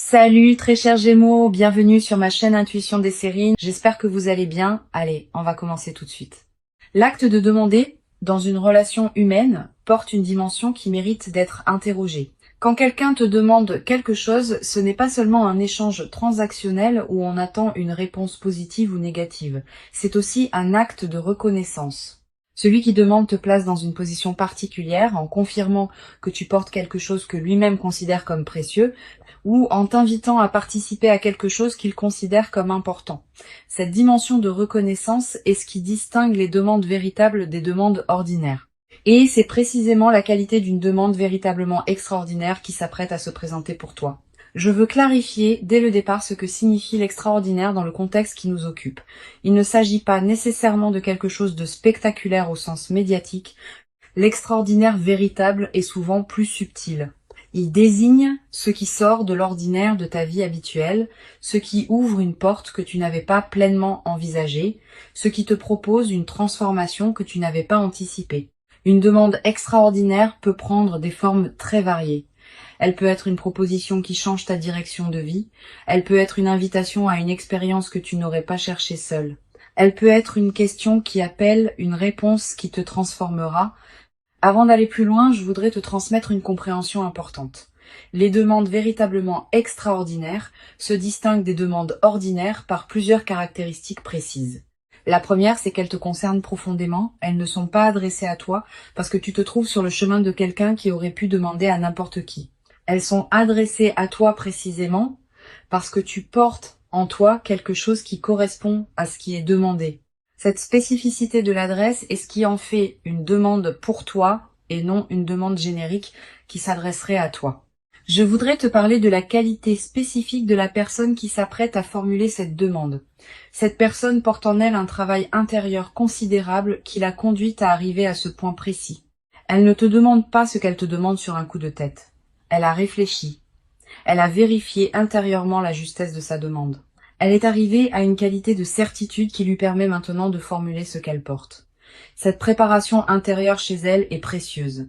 Salut très chers Gémeaux, bienvenue sur ma chaîne Intuition des séries. J'espère que vous allez bien. Allez, on va commencer tout de suite. L'acte de demander dans une relation humaine porte une dimension qui mérite d'être interrogée. Quand quelqu'un te demande quelque chose, ce n'est pas seulement un échange transactionnel où on attend une réponse positive ou négative. C'est aussi un acte de reconnaissance. Celui qui demande te place dans une position particulière en confirmant que tu portes quelque chose que lui-même considère comme précieux ou en t'invitant à participer à quelque chose qu'il considère comme important. Cette dimension de reconnaissance est ce qui distingue les demandes véritables des demandes ordinaires. Et c'est précisément la qualité d'une demande véritablement extraordinaire qui s'apprête à se présenter pour toi. Je veux clarifier dès le départ ce que signifie l'extraordinaire dans le contexte qui nous occupe. Il ne s'agit pas nécessairement de quelque chose de spectaculaire au sens médiatique. L'extraordinaire véritable est souvent plus subtil. Il désigne ce qui sort de l'ordinaire de ta vie habituelle, ce qui ouvre une porte que tu n'avais pas pleinement envisagée, ce qui te propose une transformation que tu n'avais pas anticipée. Une demande extraordinaire peut prendre des formes très variées. Elle peut être une proposition qui change ta direction de vie. Elle peut être une invitation à une expérience que tu n'aurais pas cherchée seule. Elle peut être une question qui appelle une réponse qui te transformera. Avant d'aller plus loin, je voudrais te transmettre une compréhension importante. Les demandes véritablement extraordinaires se distinguent des demandes ordinaires par plusieurs caractéristiques précises. La première, c'est qu'elles te concernent profondément, elles ne sont pas adressées à toi parce que tu te trouves sur le chemin de quelqu'un qui aurait pu demander à n'importe qui. Elles sont adressées à toi précisément parce que tu portes en toi quelque chose qui correspond à ce qui est demandé. Cette spécificité de l'adresse est ce qui en fait une demande pour toi et non une demande générique qui s'adresserait à toi. Je voudrais te parler de la qualité spécifique de la personne qui s'apprête à formuler cette demande. Cette personne porte en elle un travail intérieur considérable qui l'a conduite à arriver à ce point précis. Elle ne te demande pas ce qu'elle te demande sur un coup de tête. Elle a réfléchi. Elle a vérifié intérieurement la justesse de sa demande. Elle est arrivée à une qualité de certitude qui lui permet maintenant de formuler ce qu'elle porte. Cette préparation intérieure chez elle est précieuse.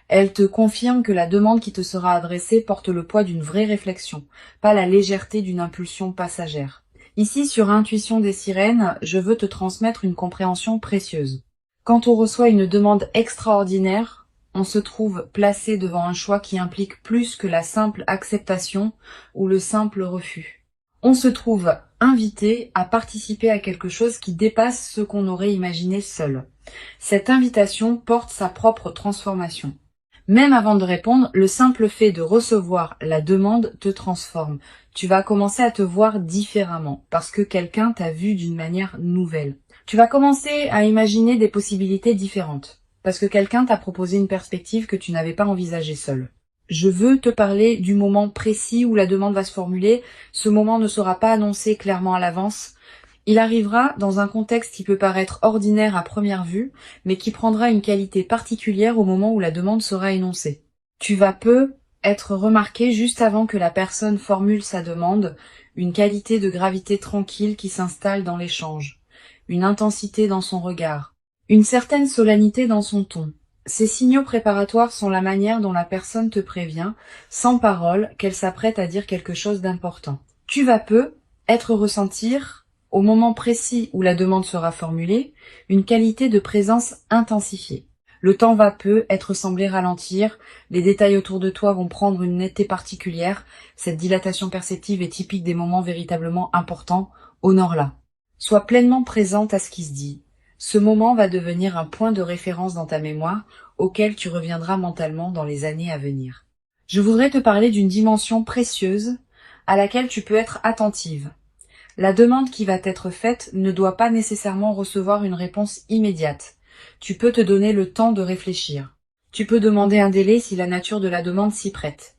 Elle te confirme que la demande qui te sera adressée porte le poids d'une vraie réflexion, pas la légèreté d'une impulsion passagère. Ici, sur Intuition des sirènes, je veux te transmettre une compréhension précieuse. Quand on reçoit une demande extraordinaire, on se trouve placé devant un choix qui implique plus que la simple acceptation ou le simple refus. On se trouve invité à participer à quelque chose qui dépasse ce qu'on aurait imaginé seul. Cette invitation porte sa propre transformation. Même avant de répondre, le simple fait de recevoir la demande te transforme. Tu vas commencer à te voir différemment parce que quelqu'un t'a vu d'une manière nouvelle. Tu vas commencer à imaginer des possibilités différentes parce que quelqu'un t'a proposé une perspective que tu n'avais pas envisagée seul. Je veux te parler du moment précis où la demande va se formuler. Ce moment ne sera pas annoncé clairement à l'avance. Il arrivera dans un contexte qui peut paraître ordinaire à première vue, mais qui prendra une qualité particulière au moment où la demande sera énoncée. Tu vas peu être remarqué juste avant que la personne formule sa demande, une qualité de gravité tranquille qui s'installe dans l'échange, une intensité dans son regard, une certaine solennité dans son ton. Ces signaux préparatoires sont la manière dont la personne te prévient, sans parole, qu'elle s'apprête à dire quelque chose d'important. Tu vas peu être ressentir, au moment précis où la demande sera formulée, une qualité de présence intensifiée. Le temps va peu être semblé ralentir, les détails autour de toi vont prendre une netteté particulière, cette dilatation perceptive est typique des moments véritablement importants, honore-la. Sois pleinement présente à ce qui se dit. Ce moment va devenir un point de référence dans ta mémoire, auquel tu reviendras mentalement dans les années à venir. Je voudrais te parler d'une dimension précieuse à laquelle tu peux être attentive. La demande qui va t'être faite ne doit pas nécessairement recevoir une réponse immédiate. Tu peux te donner le temps de réfléchir. Tu peux demander un délai si la nature de la demande s'y prête.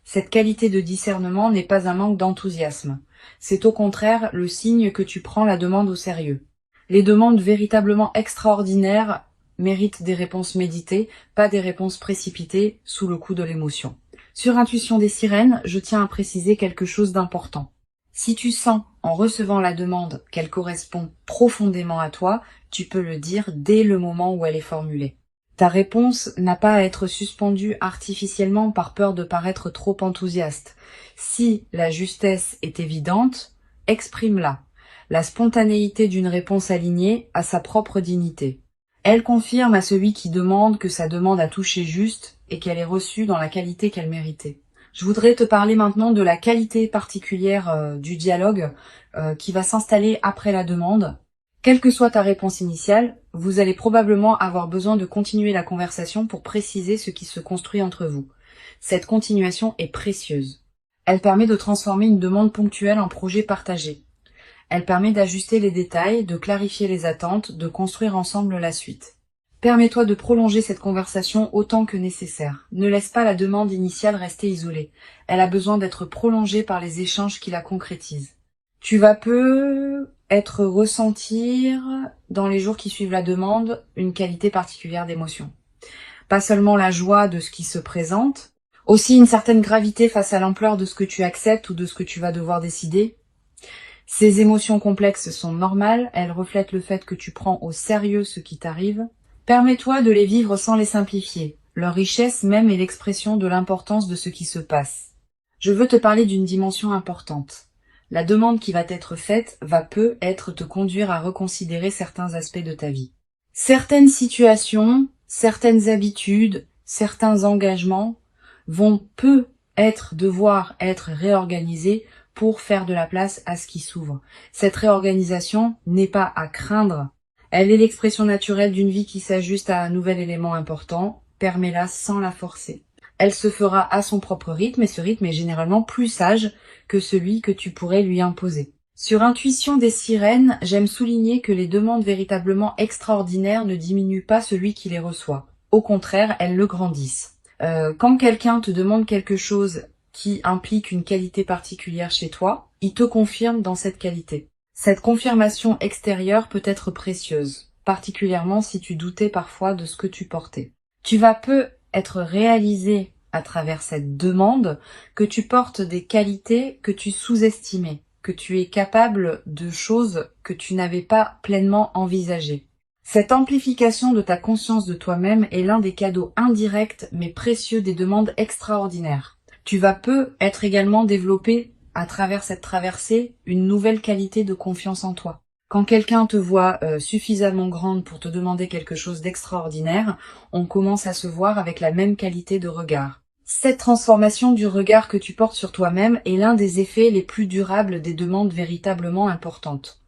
Cette qualité de discernement n'est pas un manque d'enthousiasme. C'est au contraire le signe que tu prends la demande au sérieux. Les demandes véritablement extraordinaires méritent des réponses méditées, pas des réponses précipitées sous le coup de l'émotion. Sur Intuition des sirènes, je tiens à préciser quelque chose d'important. Si tu sens, en recevant la demande, qu'elle correspond profondément à toi, tu peux le dire dès le moment où elle est formulée. Ta réponse n'a pas à être suspendue artificiellement par peur de paraître trop enthousiaste. Si la justesse est évidente, exprime-la. La spontanéité d'une réponse alignée a sa propre dignité. Elle confirme à celui qui demande que sa demande a touché juste et qu'elle est reçue dans la qualité qu'elle méritait. Je voudrais te parler maintenant de la qualité particulière du dialogue qui va s'installer après la demande. Quelle que soit ta réponse initiale, vous allez probablement avoir besoin de continuer la conversation pour préciser ce qui se construit entre vous. Cette continuation est précieuse. Elle permet de transformer une demande ponctuelle en projet partagé. Elle permet d'ajuster les détails, de clarifier les attentes, de construire ensemble la suite. Permets-toi de prolonger cette conversation autant que nécessaire. Ne laisse pas la demande initiale rester isolée. Elle a besoin d'être prolongée par les échanges qui la concrétisent. Tu vas peut-être ressentir, dans les jours qui suivent la demande, une qualité particulière d'émotion. Pas seulement la joie de ce qui se présente, aussi une certaine gravité face à l'ampleur de ce que tu acceptes ou de ce que tu vas devoir décider. Ces émotions complexes sont normales, elles reflètent le fait que tu prends au sérieux ce qui t'arrive. Permets-toi de les vivre sans les simplifier. Leur richesse même est l'expression de l'importance de ce qui se passe. Je veux te parler d'une dimension importante. La demande qui va t'être faite va peut-être te conduire à reconsidérer certains aspects de ta vie. Certaines situations, certaines habitudes, certains engagements vont peut-être devoir être réorganisés pour faire de la place à ce qui s'ouvre. Cette réorganisation n'est pas à craindre. Elle est l'expression naturelle d'une vie qui s'ajuste à un nouvel élément important. Permets-la sans la forcer. Elle se fera à son propre rythme et ce rythme est généralement plus sage que celui que tu pourrais lui imposer. Sur Intuition des sirènes, j'aime souligner que les demandes véritablement extraordinaires ne diminuent pas celui qui les reçoit. Au contraire, elles le grandissent. Quand quelqu'un te demande quelque chose qui implique une qualité particulière chez toi, il te confirme dans cette qualité. Cette confirmation extérieure peut être précieuse, particulièrement si tu doutais parfois de ce que tu portais. Tu vas être réalisé à travers cette demande que tu portes des qualités que tu sous-estimais, que tu es capable de choses que tu n'avais pas pleinement envisagées. Cette amplification de ta conscience de toi-même est l'un des cadeaux indirects mais précieux des demandes extraordinaires. Tu vas être également développé à travers cette traversée une nouvelle qualité de confiance en toi. Quand quelqu'un te voit suffisamment grande pour te demander quelque chose d'extraordinaire, on commence à se voir avec la même qualité de regard. Cette transformation du regard que tu portes sur toi-même est l'un des effets les plus durables des demandes véritablement importantes.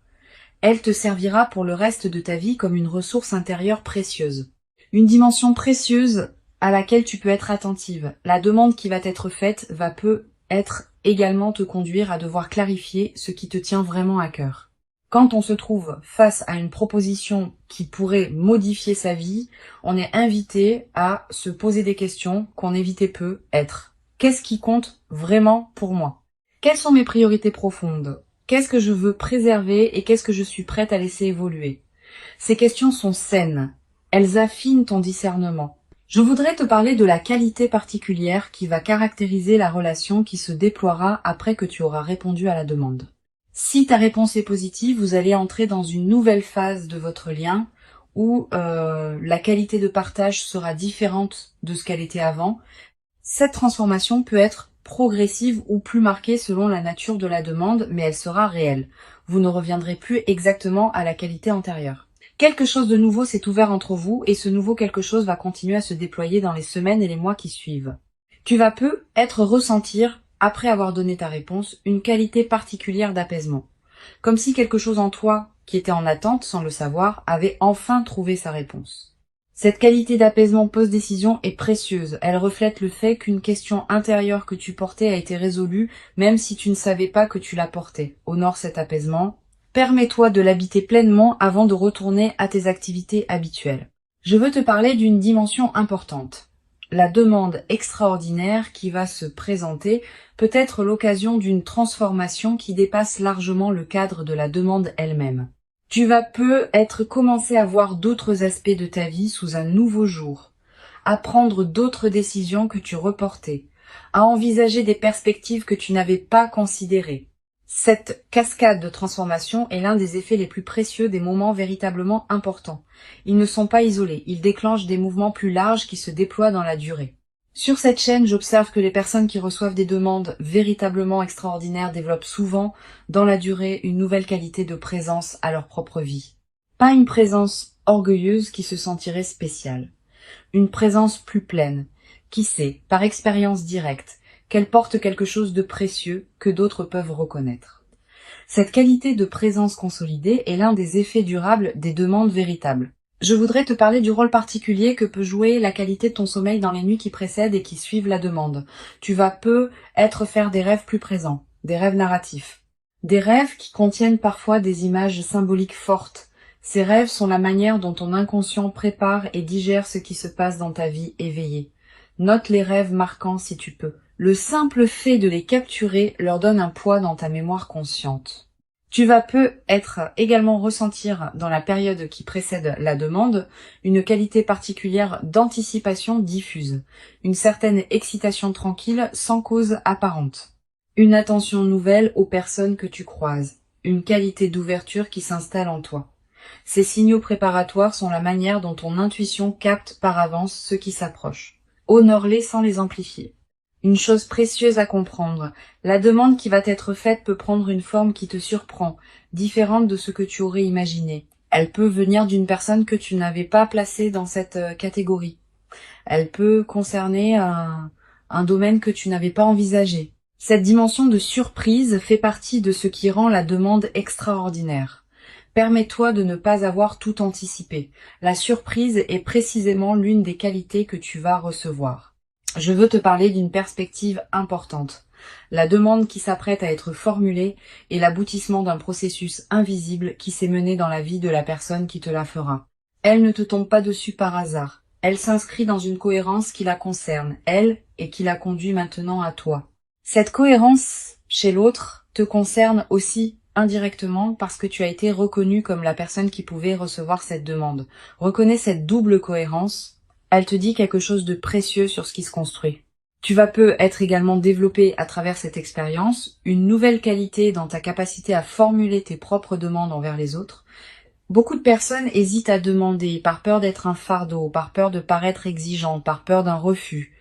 Elle te servira pour le reste de ta vie comme une ressource intérieure précieuse. Une dimension précieuse à laquelle tu peux être attentive. La demande qui va t'être faite va peut-être également te conduire à devoir clarifier ce qui te tient vraiment à cœur. Quand on se trouve face à une proposition qui pourrait modifier sa vie, on est invité à se poser des questions qu'on évitait peu être. Qu'est-ce qui compte vraiment pour moi? Quelles sont mes priorités profondes? Qu'est-ce que je veux préserver et qu'est-ce que je suis prête à laisser évoluer? Ces questions sont saines. Elles affinent ton discernement. Je voudrais te parler de la qualité particulière qui va caractériser la relation qui se déploiera après que tu auras répondu à la demande. Si ta réponse est positive, vous allez entrer dans une nouvelle phase de votre lien où la qualité de partage sera différente de ce qu'elle était avant. Cette transformation peut être progressive ou plus marquée selon la nature de la demande, mais elle sera réelle. Vous ne reviendrez plus exactement à la qualité antérieure. Quelque chose de nouveau s'est ouvert entre vous et ce nouveau quelque chose va continuer à se déployer dans les semaines et les mois qui suivent. Tu vas peut-être ressentir, après avoir donné ta réponse, une qualité particulière d'apaisement. Comme si quelque chose en toi, qui était en attente sans le savoir, avait enfin trouvé sa réponse. Cette qualité d'apaisement post-décision est précieuse. Elle reflète le fait qu'une question intérieure que tu portais a été résolue, même si tu ne savais pas que tu la portais. Honore cet apaisement. Permets-toi de l'habiter pleinement avant de retourner à tes activités habituelles. Je veux te parler d'une dimension importante. La demande extraordinaire qui va se présenter peut être l'occasion d'une transformation qui dépasse largement le cadre de la demande elle-même. Tu vas peut-être commencer à voir d'autres aspects de ta vie sous un nouveau jour, à prendre d'autres décisions que tu reportais, à envisager des perspectives que tu n'avais pas considérées. Cette cascade de transformation est l'un des effets les plus précieux des moments véritablement importants. Ils ne sont pas isolés, ils déclenchent des mouvements plus larges qui se déploient dans la durée. Sur cette chaîne, j'observe que les personnes qui reçoivent des demandes véritablement extraordinaires développent souvent, dans la durée, une nouvelle qualité de présence à leur propre vie. Pas une présence orgueilleuse qui se sentirait spéciale. Une présence plus pleine, qui sait, par expérience directe, qu'elle porte quelque chose de précieux que d'autres peuvent reconnaître. Cette qualité de présence consolidée est l'un des effets durables des demandes véritables. Je voudrais te parler du rôle particulier que peut jouer la qualité de ton sommeil dans les nuits qui précèdent et qui suivent la demande. Tu vas faire des rêves plus présents, des rêves narratifs. Des rêves qui contiennent parfois des images symboliques fortes. Ces rêves sont la manière dont ton inconscient prépare et digère ce qui se passe dans ta vie éveillée. Note les rêves marquants si tu peux. Le simple fait de les capturer leur donne un poids dans ta mémoire consciente. Tu vas également ressentir dans la période qui précède la demande une qualité particulière d'anticipation diffuse, une certaine excitation tranquille sans cause apparente, une attention nouvelle aux personnes que tu croises, une qualité d'ouverture qui s'installe en toi. Ces signaux préparatoires sont la manière dont ton intuition capte par avance ce qui s'approche. Honore-les sans les amplifier. Une chose précieuse à comprendre, la demande qui va t'être faite peut prendre une forme qui te surprend, différente de ce que tu aurais imaginé. Elle peut venir d'une personne que tu n'avais pas placée dans cette catégorie. Elle peut concerner un domaine que tu n'avais pas envisagé. Cette dimension de surprise fait partie de ce qui rend la demande extraordinaire. Permets-toi de ne pas avoir tout anticipé. La surprise est précisément l'une des qualités que tu vas recevoir. Je veux te parler d'une perspective importante. La demande qui s'apprête à être formulée est l'aboutissement d'un processus invisible qui s'est mené dans la vie de la personne qui te la fera. Elle ne te tombe pas dessus par hasard. Elle s'inscrit dans une cohérence qui la concerne, elle, et qui la conduit maintenant à toi. Cette cohérence chez l'autre te concerne aussi indirectement parce que tu as été reconnu comme la personne qui pouvait recevoir cette demande. Reconnais cette double cohérence. Elle te dit quelque chose de précieux sur ce qui se construit. Tu vas être également développé à travers cette expérience une nouvelle qualité dans ta capacité à formuler tes propres demandes envers les autres. Beaucoup de personnes hésitent à demander par peur d'être un fardeau, par peur de paraître exigeant, par peur d'un refus.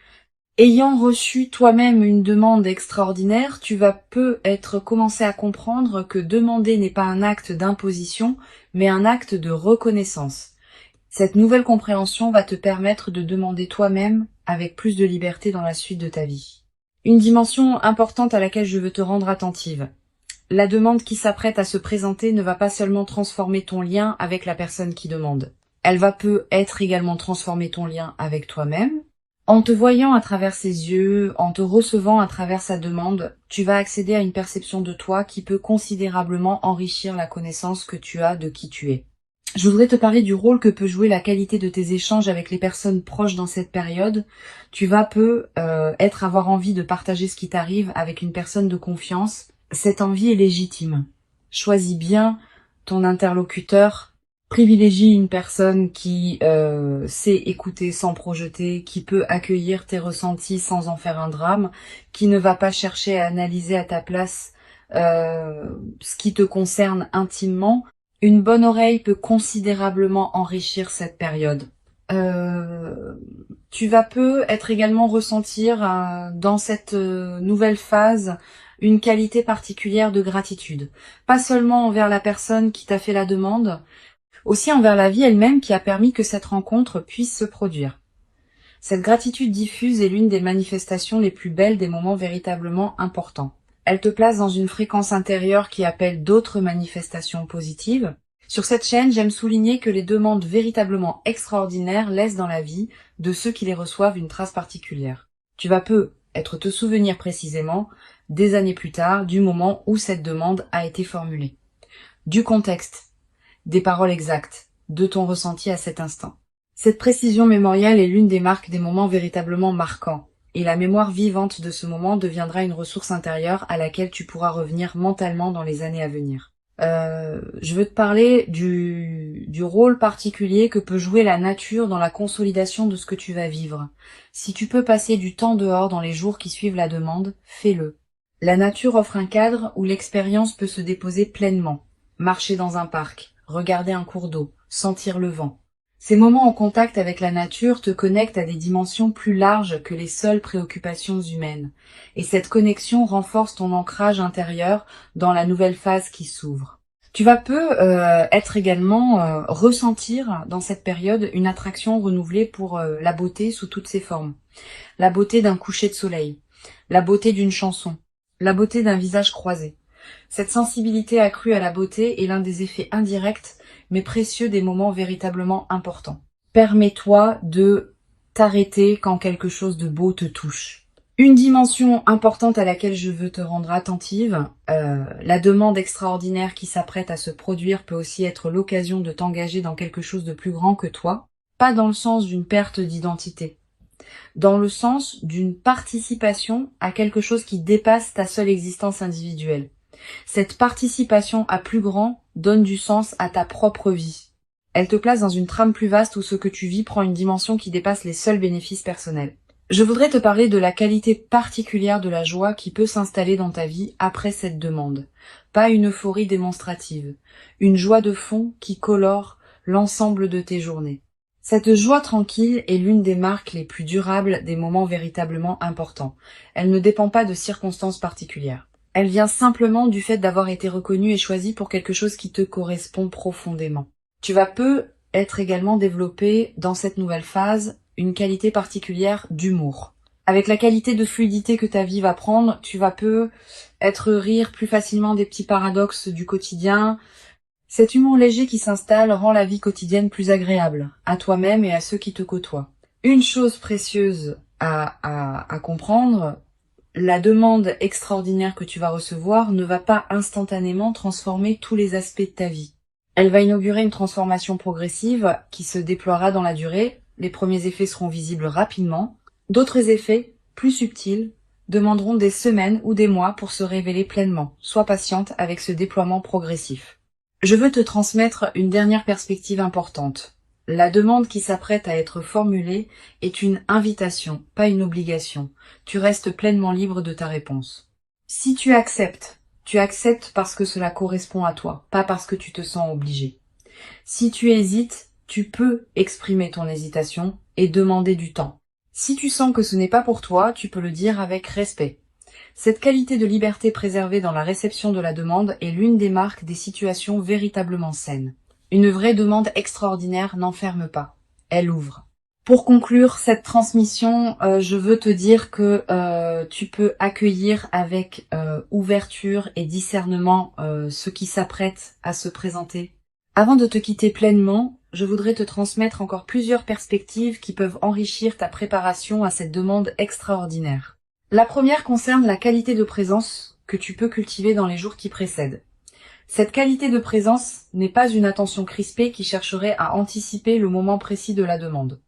Ayant reçu toi-même une demande extraordinaire, tu vas commencer à comprendre que demander n'est pas un acte d'imposition, mais un acte de reconnaissance. Cette nouvelle compréhension va te permettre de demander toi-même avec plus de liberté dans la suite de ta vie. Une dimension importante à laquelle je veux te rendre attentive. La demande qui s'apprête à se présenter ne va pas seulement transformer ton lien avec la personne qui demande. Elle va également transformer ton lien avec toi-même. En te voyant à travers ses yeux, en te recevant à travers sa demande, tu vas accéder à une perception de toi qui peut considérablement enrichir la connaissance que tu as de qui tu es. Je voudrais te parler du rôle que peut jouer la qualité de tes échanges avec les personnes proches dans cette période. Tu vas avoir envie de partager ce qui t'arrive avec une personne de confiance. Cette envie est légitime. Choisis bien ton interlocuteur. Privilégie une personne qui sait écouter sans projeter, qui peut accueillir tes ressentis sans en faire un drame, qui ne va pas chercher à analyser à ta place ce qui te concerne intimement. Une bonne oreille peut considérablement enrichir cette période. Tu vas également ressentir dans cette nouvelle phase une qualité particulière de gratitude. Pas seulement envers la personne qui t'a fait la demande, aussi envers la vie elle-même qui a permis que cette rencontre puisse se produire. Cette gratitude diffuse est l'une des manifestations les plus belles des moments véritablement importants. Elle te place dans une fréquence intérieure qui appelle d'autres manifestations positives. Sur cette chaîne, j'aime souligner que les demandes véritablement extraordinaires laissent dans la vie de ceux qui les reçoivent une trace particulière. Tu vas te souvenir précisément, des années plus tard, du moment où cette demande a été formulée. Du contexte, des paroles exactes, de ton ressenti à cet instant. Cette précision mémorielle est l'une des marques des moments véritablement marquants. Et la mémoire vivante de ce moment deviendra une ressource intérieure à laquelle tu pourras revenir mentalement dans les années à venir. Je veux te parler du rôle particulier que peut jouer la nature dans la consolidation de ce que tu vas vivre. Si tu peux passer du temps dehors dans les jours qui suivent la demande, fais-le. La nature offre un cadre où l'expérience peut se déposer pleinement. Marcher dans un parc, regarder un cours d'eau, sentir le vent. Ces moments en contact avec la nature te connectent à des dimensions plus larges que les seules préoccupations humaines. Et cette connexion renforce ton ancrage intérieur dans la nouvelle phase qui s'ouvre. Tu vas être également ressentir dans cette période une attraction renouvelée pour la beauté sous toutes ses formes. La beauté d'un coucher de soleil, la beauté d'une chanson, la beauté d'un visage croisé. Cette sensibilité accrue à la beauté est l'un des effets indirects mais précieux des moments véritablement importants. Permets-toi de t'arrêter quand quelque chose de beau te touche. Une dimension importante à laquelle je veux te rendre attentive, la demande extraordinaire qui s'apprête à se produire peut aussi être l'occasion de t'engager dans quelque chose de plus grand que toi, pas dans le sens d'une perte d'identité, dans le sens d'une participation à quelque chose qui dépasse ta seule existence individuelle. Cette participation à plus grand donne du sens à ta propre vie. Elle te place dans une trame plus vaste où ce que tu vis prend une dimension qui dépasse les seuls bénéfices personnels. Je voudrais te parler de la qualité particulière de la joie qui peut s'installer dans ta vie après cette demande. Pas une euphorie démonstrative, une joie de fond qui colore l'ensemble de tes journées. Cette joie tranquille est l'une des marques les plus durables des moments véritablement importants. Elle ne dépend pas de circonstances particulières. Elle vient simplement du fait d'avoir été reconnue et choisie pour quelque chose qui te correspond profondément. Tu vas être également développé dans cette nouvelle phase une qualité particulière d'humour. Avec la qualité de fluidité que ta vie va prendre, tu vas être rire plus facilement des petits paradoxes du quotidien. Cet humour léger qui s'installe rend la vie quotidienne plus agréable, à toi-même et à ceux qui te côtoient. Une chose précieuse à comprendre, la demande extraordinaire que tu vas recevoir ne va pas instantanément transformer tous les aspects de ta vie. Elle va inaugurer une transformation progressive qui se déploiera dans la durée. Les premiers effets seront visibles rapidement. D'autres effets, plus subtils, demanderont des semaines ou des mois pour se révéler pleinement. Sois patiente avec ce déploiement progressif. Je veux te transmettre une dernière perspective importante. La demande qui s'apprête à être formulée est une invitation, pas une obligation. Tu restes pleinement libre de ta réponse. Si tu acceptes parce que cela correspond à toi, pas parce que tu te sens obligé. Si tu hésites, tu peux exprimer ton hésitation et demander du temps. Si tu sens que ce n'est pas pour toi, tu peux le dire avec respect. Cette qualité de liberté préservée dans la réception de la demande est l'une des marques des situations véritablement saines. Une vraie demande extraordinaire n'enferme pas, elle ouvre. Pour conclure cette transmission, je veux te dire que tu peux accueillir avec ouverture et discernement ce qui s'apprête à se présenter. Avant de te quitter pleinement, je voudrais te transmettre encore plusieurs perspectives qui peuvent enrichir ta préparation à cette demande extraordinaire. La première concerne la qualité de présence que tu peux cultiver dans les jours qui précèdent. Cette qualité de présence n'est pas une attention crispée qui chercherait à anticiper le moment précis de la demande.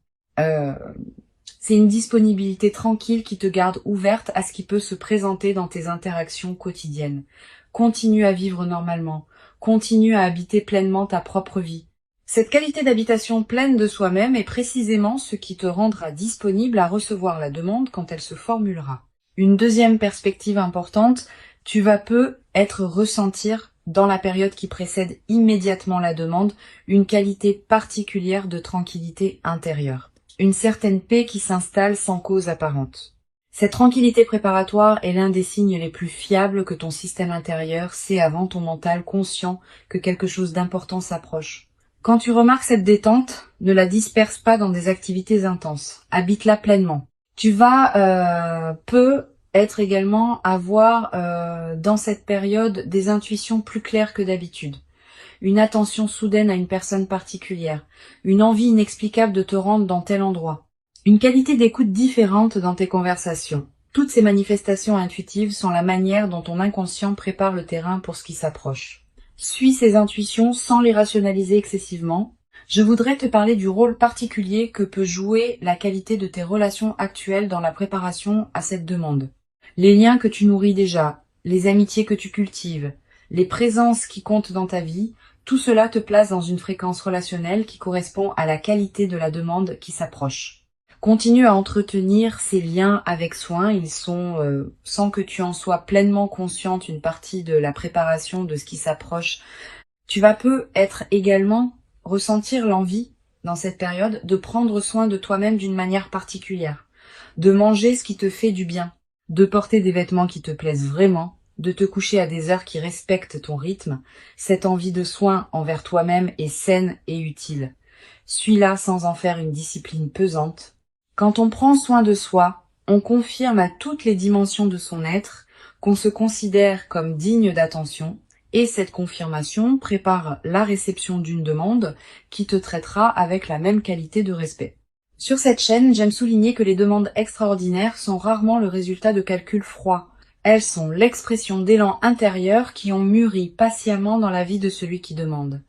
C'est une disponibilité tranquille qui te garde ouverte à ce qui peut se présenter dans tes interactions quotidiennes. Continue à vivre normalement. Continue à habiter pleinement ta propre vie. Cette qualité d'habitation pleine de soi-même est précisément ce qui te rendra disponible à recevoir la demande quand elle se formulera. Une deuxième perspective importante, tu vas être ressentir dans la période qui précède immédiatement la demande une qualité particulière de tranquillité intérieure. Une certaine paix qui s'installe sans cause apparente. Cette tranquillité préparatoire est l'un des signes les plus fiables que ton système intérieur sait avant ton mental conscient que quelque chose d'important s'approche. Quand tu remarques cette détente, ne la disperse pas dans des activités intenses. Habite-la pleinement. Tu vas être également avoir dans cette période des intuitions plus claires que d'habitude. Une attention soudaine à une personne particulière, une envie inexplicable de te rendre dans tel endroit, une qualité d'écoute différente dans tes conversations. Toutes ces manifestations intuitives sont la manière dont ton inconscient prépare le terrain pour ce qui s'approche. Suis ces intuitions sans les rationaliser excessivement. Je voudrais te parler du rôle particulier que peut jouer la qualité de tes relations actuelles dans la préparation à cette demande. Les liens que tu nourris déjà, les amitiés que tu cultives, les présences qui comptent dans ta vie, tout cela te place dans une fréquence relationnelle qui correspond à la qualité de la demande qui s'approche. Continue à entretenir ces liens avec soin, ils sont, sans que tu en sois pleinement consciente, une partie de la préparation de ce qui s'approche. Tu vas peut-être également ressentir l'envie, dans cette période, de prendre soin de toi-même d'une manière particulière, de manger ce qui te fait du bien, de porter des vêtements qui te plaisent vraiment, de te coucher à des heures qui respectent ton rythme. Cette envie de soin envers toi-même est saine et utile. Suis-la sans en faire une discipline pesante. Quand on prend soin de soi, on confirme à toutes les dimensions de son être qu'on se considère comme digne d'attention, et cette confirmation prépare la réception d'une demande qui te traitera avec la même qualité de respect. Sur cette chaîne, j'aime souligner que les demandes extraordinaires sont rarement le résultat de calculs froids. Elles sont l'expression d'élans intérieurs qui ont mûri patiemment dans la vie de celui qui demande.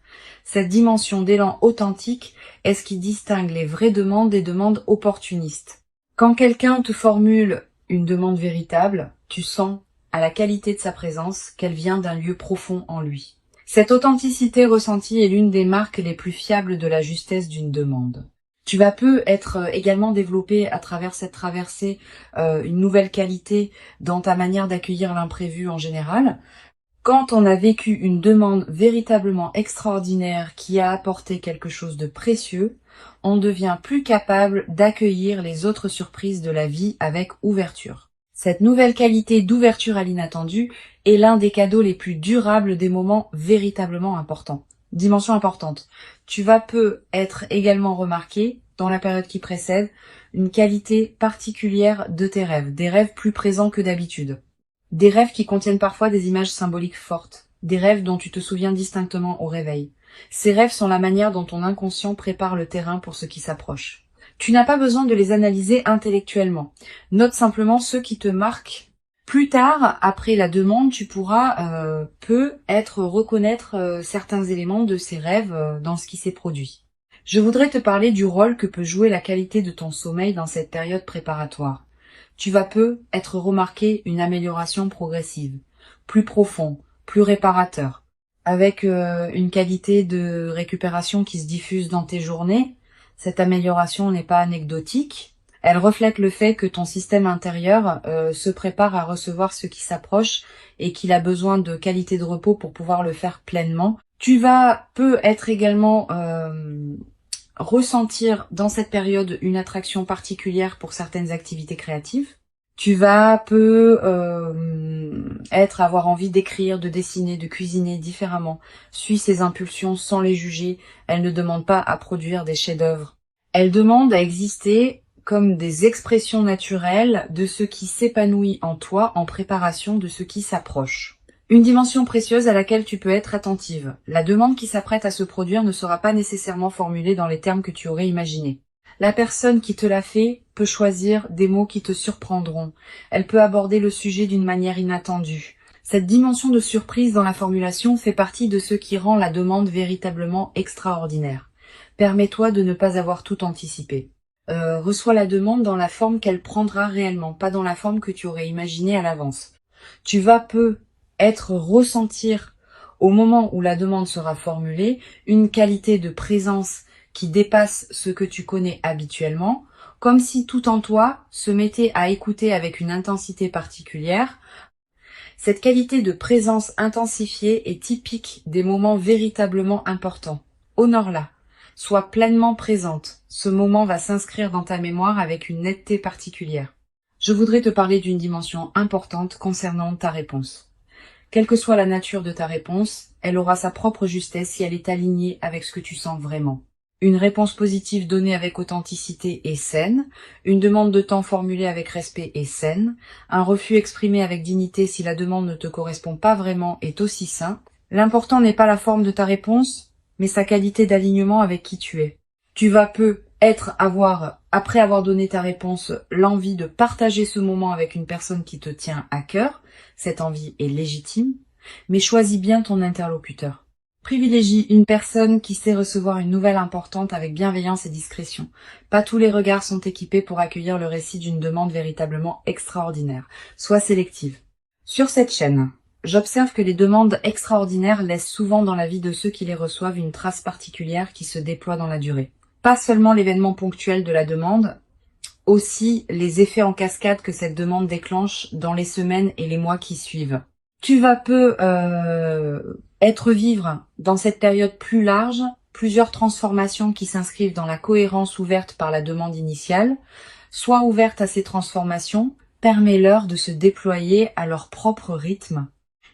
Cette dimension d'élan authentique est ce qui distingue les vraies demandes des demandes opportunistes. Quand quelqu'un te formule une demande véritable, tu sens à la qualité de sa présence qu'elle vient d'un lieu profond en lui. Cette authenticité ressentie est l'une des marques les plus fiables de la justesse d'une demande. Tu vas être également développé à travers cette traversée une nouvelle qualité dans ta manière d'accueillir l'imprévu en général. Quand on a vécu une demande véritablement extraordinaire qui a apporté quelque chose de précieux, on devient plus capable d'accueillir les autres surprises de la vie avec ouverture. Cette nouvelle qualité d'ouverture à l'inattendu est l'un des cadeaux les plus durables des moments véritablement importants. Dimension importante. Tu vas être également remarqué, dans la période qui précède, une qualité particulière de tes rêves, des rêves plus présents que d'habitude. Des rêves qui contiennent parfois des images symboliques fortes, des rêves dont tu te souviens distinctement au réveil. Ces rêves sont la manière dont ton inconscient prépare le terrain pour ce qui s'approche. Tu n'as pas besoin de les analyser intellectuellement. Note simplement ceux qui te marquent. Plus tard, après la demande, tu pourras reconnaître certains éléments de ces rêves dans ce qui s'est produit. Je voudrais te parler du rôle que peut jouer la qualité de ton sommeil dans cette période préparatoire. Tu vas être remarqué une amélioration progressive, plus profond, plus réparateur, avec une qualité de récupération qui se diffuse dans tes journées. Cette amélioration n'est pas anecdotique. Elle reflète le fait que ton système intérieur se prépare à recevoir ce qui s'approche et qu'il a besoin de qualité de repos pour pouvoir le faire pleinement. Tu vas être également ressentir dans cette période une attraction particulière pour certaines activités créatives. Tu vas avoir envie d'écrire, de dessiner, de cuisiner différemment. Suis ces impulsions sans les juger. Elles ne demandent pas à produire des chefs-d'œuvre. Elles demandent à exister comme des expressions naturelles de ce qui s'épanouit en toi en préparation de ce qui s'approche. Une dimension précieuse à laquelle tu peux être attentive. La demande qui s'apprête à se produire ne sera pas nécessairement formulée dans les termes que tu aurais imaginés. La personne qui te l'a fait peut choisir des mots qui te surprendront. Elle peut aborder le sujet d'une manière inattendue. Cette dimension de surprise dans la formulation fait partie de ce qui rend la demande véritablement extraordinaire. Permets-toi de ne pas avoir tout anticipé. Reçois la demande dans la forme qu'elle prendra réellement, pas dans la forme que tu aurais imaginée à l'avance. Tu vas ressentir au moment où la demande sera formulée une qualité de présence qui dépasse ce que tu connais habituellement, comme si tout en toi se mettait à écouter avec une intensité particulière. Cette qualité de présence intensifiée est typique des moments véritablement importants. Honore-la. Sois pleinement présente. Ce moment va s'inscrire dans ta mémoire avec une netteté particulière. Je voudrais te parler d'une dimension importante concernant ta réponse. Quelle que soit la nature de ta réponse, elle aura sa propre justesse si elle est alignée avec ce que tu sens vraiment. Une réponse positive donnée avec authenticité est saine, une demande de temps formulée avec respect est saine, un refus exprimé avec dignité si la demande ne te correspond pas vraiment est aussi sain. L'important n'est pas la forme de ta réponse, mais sa qualité d'alignement avec qui tu es. Tu vas après avoir donné ta réponse, l'envie de partager ce moment avec une personne qui te tient à cœur. Cette envie est légitime, mais choisis bien ton interlocuteur. Privilégie une personne qui sait recevoir une nouvelle importante avec bienveillance et discrétion. Pas tous les regards sont équipés pour accueillir le récit d'une demande véritablement extraordinaire. Sois sélective. Sur cette chaîne, j'observe que les demandes extraordinaires laissent souvent dans la vie de ceux qui les reçoivent une trace particulière qui se déploie dans la durée. Pas seulement l'événement ponctuel de la demande, aussi les effets en cascade que cette demande déclenche dans les semaines et les mois qui suivent. Tu vas peu être vivre dans cette période plus large plusieurs transformations qui s'inscrivent dans la cohérence ouverte par la demande initiale. Sois ouverte à ces transformations, permets-leur de se déployer à leur propre rythme.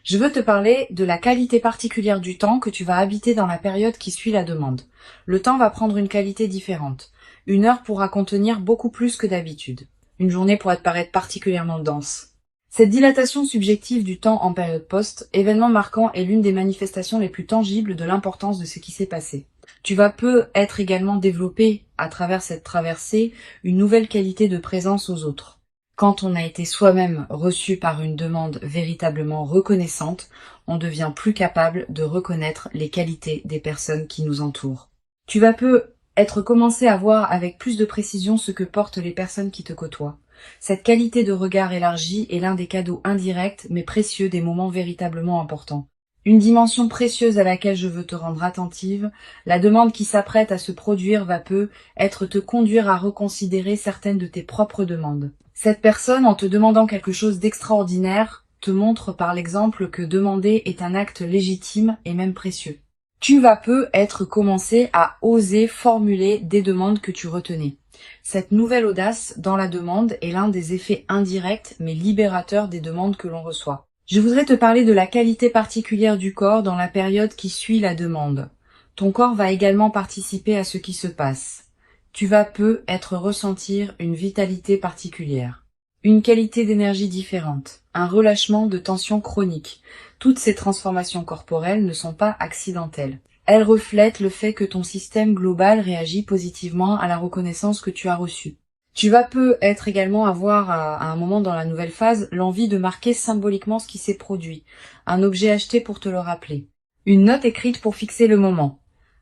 Je veux te parler de la qualité particulière du temps que tu vas habiter dans la période qui suit la demande. Le temps va prendre une qualité différente. Une heure pourra contenir beaucoup plus que d'habitude. Une journée pourrait te paraître particulièrement dense. Cette dilatation subjective du temps en période post, événement marquant, est l'une des manifestations les plus tangibles de l'importance de ce qui s'est passé. Tu vas peu être également développé, à travers cette traversée, une nouvelle qualité de présence aux autres. Quand on a été soi-même reçu par une demande véritablement reconnaissante, on devient plus capable de reconnaître les qualités des personnes qui nous entourent. Tu vas peu être commencé à voir avec plus de précision ce que portent les personnes qui te côtoient. Cette qualité de regard élargi est l'un des cadeaux indirects mais précieux des moments véritablement importants. Une dimension précieuse à laquelle je veux te rendre attentive, la demande qui s'apprête à se produire va peu être te conduire à reconsidérer certaines de tes propres demandes. Cette personne, en te demandant quelque chose d'extraordinaire, te montre par l'exemple que demander est un acte légitime et même précieux. Tu vas peu être commencé à oser formuler des demandes que tu retenais. Cette nouvelle audace dans la demande est l'un des effets indirects mais libérateurs des demandes que l'on reçoit. Je voudrais te parler de la qualité particulière du corps dans la période qui suit la demande. Ton corps va également participer à ce qui se passe. Tu vas peu être ressentir une vitalité particulière, une qualité d'énergie différente, un relâchement de tension chronique. Toutes ces transformations corporelles ne sont pas accidentelles. Elles reflètent le fait que ton système global réagit positivement à la reconnaissance que tu as reçue. Tu vas peu être également avoir à un moment dans la nouvelle phase l'envie de marquer symboliquement ce qui s'est produit, un objet acheté pour te le rappeler, une note écrite pour fixer le moment,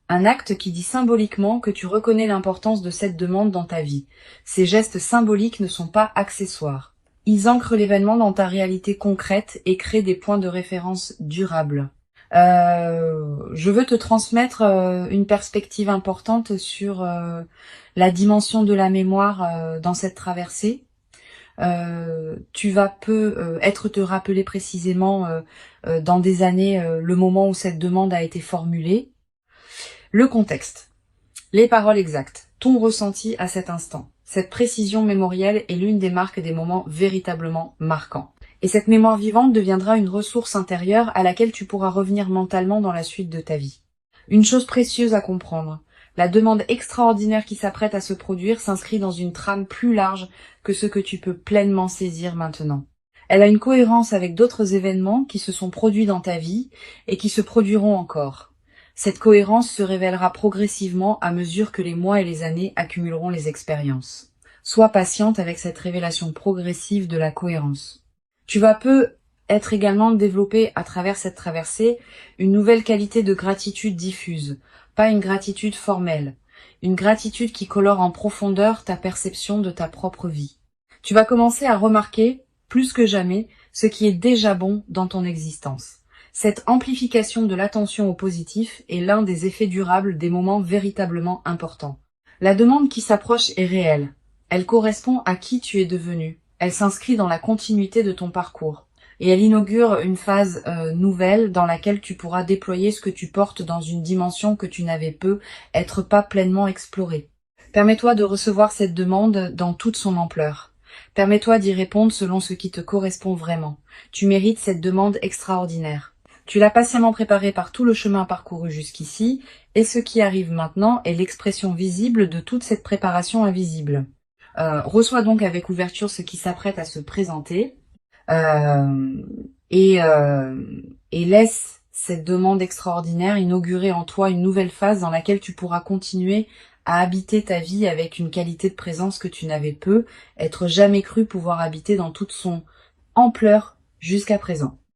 un acte qui dit symboliquement que tu reconnais l'importance de cette demande dans ta vie. Ces gestes symboliques ne sont pas accessoires. Ils ancrent l'événement dans ta réalité concrète et créent des points de référence durables. Je veux te transmettre une perspective importante sur la dimension de la mémoire dans cette traversée. Tu vas peu être te rappeler précisément dans des années le moment où cette demande a été formulée. Le contexte, les paroles exactes, ton ressenti à cet instant. Cette précision mémorielle est l'une des marques des moments véritablement marquants. Et cette mémoire vivante deviendra une ressource intérieure à laquelle tu pourras revenir mentalement dans la suite de ta vie. Une chose précieuse à comprendre, la demande extraordinaire qui s'apprête à se produire s'inscrit dans une trame plus large que ce que tu peux pleinement saisir maintenant. Elle a une cohérence avec d'autres événements qui se sont produits dans ta vie et qui se produiront encore. Cette cohérence se révélera progressivement à mesure que les mois et les années accumuleront les expériences. Sois patiente avec cette révélation progressive de la cohérence. Tu vas peu être également développé à travers cette traversée une nouvelle qualité de gratitude diffuse, pas une gratitude formelle, une gratitude qui colore en profondeur ta perception de ta propre vie. Tu vas commencer à remarquer, plus que jamais, ce qui est déjà bon dans ton existence. Cette amplification de l'attention au positif est l'un des effets durables des moments véritablement importants. La demande qui s'approche est réelle. Elle correspond à qui tu es devenu. Elle s'inscrit dans la continuité de ton parcours. Et elle inaugure une phase nouvelle dans laquelle tu pourras déployer ce que tu portes dans une dimension que tu n'avais peu être pas pleinement explorée. Permets-toi de recevoir cette demande dans toute son ampleur. Permets-toi d'y répondre selon ce qui te correspond vraiment. Tu mérites cette demande extraordinaire. Tu l'as patiemment préparée par tout le chemin parcouru jusqu'ici, et ce qui arrive maintenant est l'expression visible de toute cette préparation invisible. Reçois donc avec ouverture ce qui s'apprête à se présenter et laisse cette demande extraordinaire inaugurer en toi une nouvelle phase dans laquelle tu pourras continuer à habiter ta vie avec une qualité de présence que tu n'avais peu, être jamais cru pouvoir habiter dans toute son ampleur jusqu'à présent.